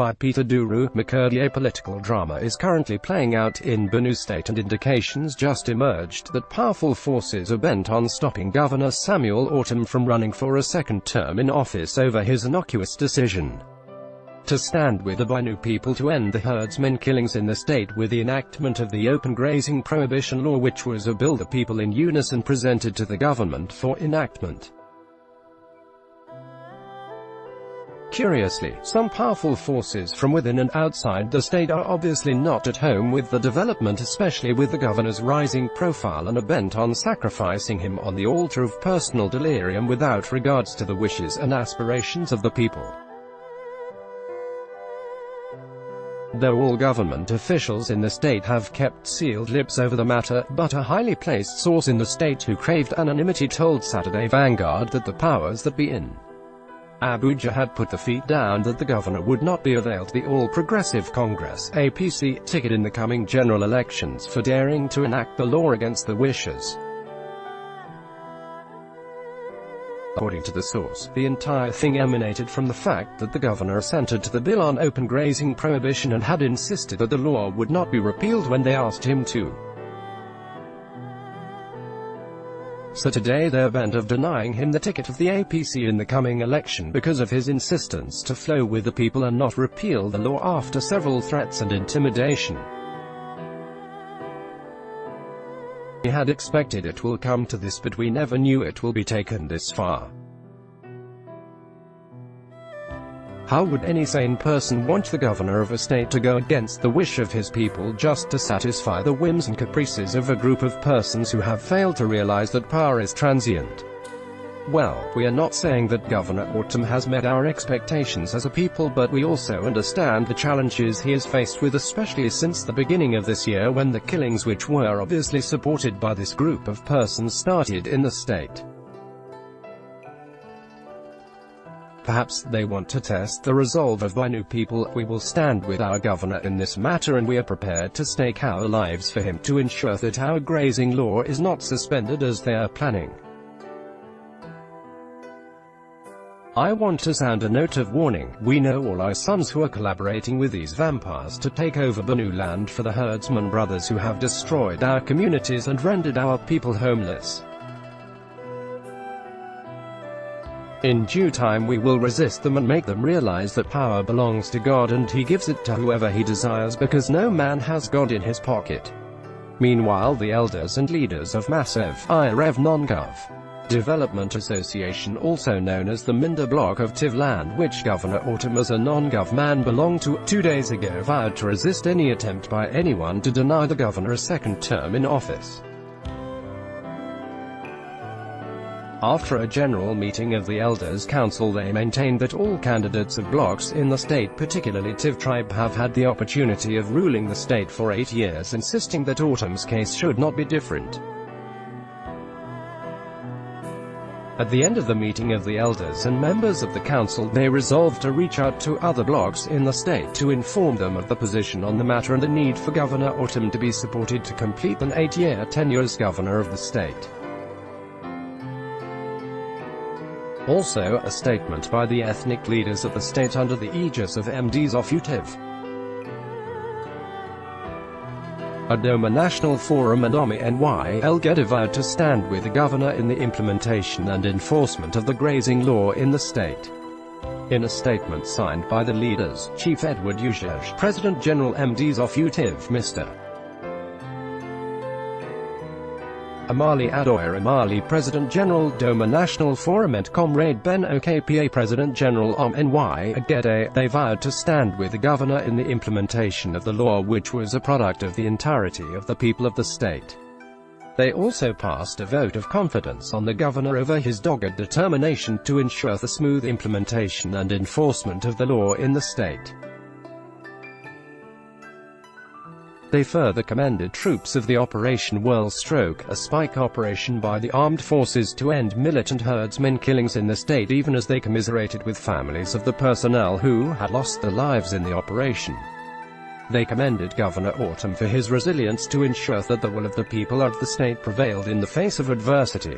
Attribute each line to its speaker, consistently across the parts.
Speaker 1: by Peter Duru, McCurdy. A political drama is currently playing out in Benue State, and indications just emerged that powerful forces are bent on stopping Governor Samuel Ortom from running for a second term in office over his innocuous decision to stand with the Benue people to end the herdsmen killings in the state with the enactment of the open grazing prohibition law, which was a bill the people in unison presented to the government for enactment. Curiously, some powerful forces from within and outside the state are obviously not at home with the development, especially with the governor's rising profile, and are bent on sacrificing him on the altar of personal delirium without regards to the wishes and aspirations of the people. Though all government officials in the state have kept sealed lips over the matter, but a highly placed source in the state who craved anonymity told Saturday Vanguard that the powers that be in Abuja had put the feet down, that the governor would not be availed the All Progressive Congress (APC) ticket in the coming general elections for daring to enact the law against the wishes. According to the source, the entire thing emanated from the fact that the governor assented to the bill on open grazing prohibition and had insisted that the law would not be repealed when they asked him to. So today they're bent of denying him the ticket of the APC in the coming election because of his insistence to flow with the people and not repeal the law after several threats and intimidation. We had expected it will come to this, but we never knew it will be taken this far. How would any sane person want the governor of a state to go against the wish of his people just to satisfy the whims and caprices of a group of persons who have failed to realize that power is transient? Well, we are not saying that Governor Ortom has met our expectations as a people, but we also understand the challenges he is faced with, especially since the beginning of this year, when the killings, which were obviously supported by this group of persons, started in the state. Perhaps they want to test the resolve of Benue people. We will stand with our governor in this matter, and we are prepared to stake our lives for him to ensure that our grazing law is not suspended as they are planning. I want to sound a note of warning. We know all our sons who are collaborating with these vampires to take over Benue land for the herdsman brothers who have destroyed our communities and rendered our people homeless. In due time we will resist them and make them realize that power belongs to God and He gives it to whoever He desires, because no man has God in his pocket. Meanwhile, the elders and leaders of Massive IREV Non-Gov Development Association, also known as the Minder Block of Tivland, which Governor Ortom as a non-gov man belonged to, 2 days ago vowed to resist any attempt by anyone to deny the governor a second term in office. After a general meeting of the Elders Council, they maintained that all candidates of blocks in the state, particularly Tiv tribe, have had the opportunity of ruling the state for 8 years, insisting that Ortom's case should not be different. At the end of the meeting of the elders and members of the council, they resolved to reach out to other blocks in the state to inform them of the position on the matter and the need for Governor Ortom to be supported to complete an 8-year tenure as governor of the state. Also, a statement by the ethnic leaders of the state under the aegis of MDs of UTIV, Adoma National Forum and OMI NY vowed to stand with the governor in the implementation and enforcement of the grazing law in the state. In a statement signed by the leaders, Chief Edward Ujej, President General MDs of UTIV, Mr. Amali Adoyer Amali, President General Doma National Forum, and Comrade Ben Okpa, President General NY Agede, they vowed to stand with the governor in the implementation of the law, which was a product of the entirety of the people of the state. They also passed a vote of confidence on the governor over his dogged determination to ensure the smooth implementation and enforcement of the law in the state. They further commended troops of the Operation Whirlstroke, a spike operation by the armed forces to end militant herdsmen killings in the state, even as they commiserated with families of the personnel who had lost their lives in the operation. They commended Governor Ortom for his resilience to ensure that the will of the people of the state prevailed in the face of adversity.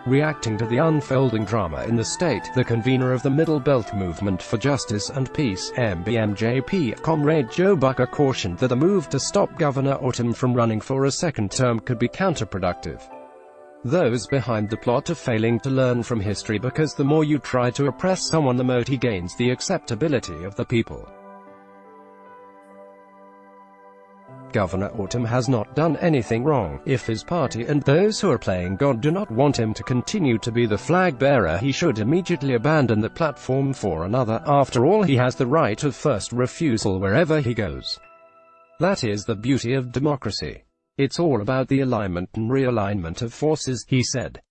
Speaker 1: Reacting to the unfolding drama in the state, the convener of the Middle Belt Movement for Justice and Peace, MBMJP, Comrade Joe Bucker cautioned that the move to stop Governor Ortom from running for a second term could be counterproductive. Those behind the plot are failing to learn from history, because the more you try to oppress someone, the more he gains the acceptability of the people. Governor Ortom has not done anything wrong. If his party and those who are playing God do not want him to continue to be the flag bearer, he should immediately abandon the platform for another. After all, he has the right of first refusal wherever he goes. That is the beauty of democracy. It's all about the alignment and realignment of forces, he said.